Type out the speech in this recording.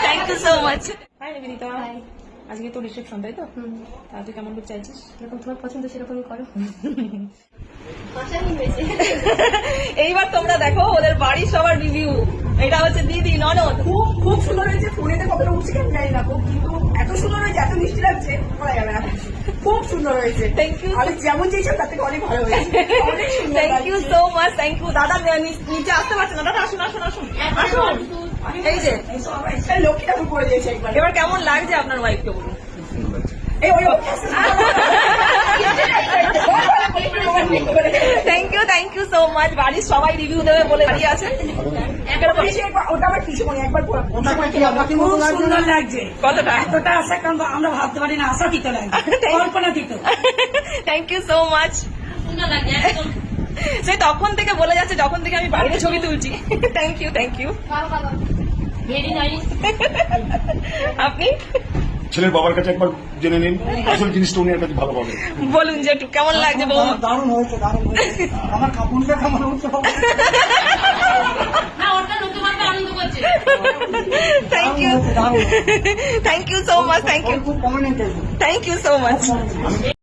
Thank you so much. Hi Nivedita, আজকে তো reception তাই তো? তা তুই কেমন লুক চাইছিস? যেরকম তোমার পছন্দ সেরকমই করো। এইবার তোমরা দেখো ওদের বাড়ির সবার রিভিউ। এটা হচ্ছে দিদি ননদ। খুব খুব সুন্দর হয়েছে। ফোনেতে কতটা উঠছে কেন জানি না, কিন্তু এত সুন্দর হয়েছে, এত মিষ্টি লাগছে, বলা যাবে না। খুব সুন্দর হয়েছে। Thank you. আমি যেমন চেয়েছিলাম তার থেকে অনেক ভালো হয়েছে। অনেক সুন্দর থ্যাংক ইউ লাগছে। So much, thank you. দাদা নিচে আসতে পারছে না, দাদা আসুন আসুন আসুন আসুন। এই যে এই লক্ষ্মী ঠাকুর করে দিয়েছে একবার। এবার কেমন লাগছে আপনার ওয়াইফকে বলুন? এই ওই থ্যাংক ইউ সো মাচ। বাড়ির সবাই রিভিউ দেবে বলে দাঁড়িয়ে আছেন। ওটা আমার কিছু মনে একবার খুব সুন্দর লাগছে। কতটা? এতটা আশা কারণ আমরা ভাবতে পারি না, আশাতীত লাগছে, কল্পনাতীত। Thank you so much. সে তখন থেকে বলে যাচ্ছে যখন থেকে আমি বাইরে ছবি তুলছি। Thank you thank you. Very nice. আপনি ছেলের বাবার কাছে একবার জেনে নিন আসল জিনিসটা, উনি একটা ভালো পাবেন। বলুন যে একটু কেমন লাগছে বৌমা? দারুণ হয়েছে, দারুণ হয়েছে। আমার কাপড়টা কেমন হচ্ছে? না ওটা নতুন একটা আনন্দ করছে। Thank you thank you so much, thank you খুব common thank you so much.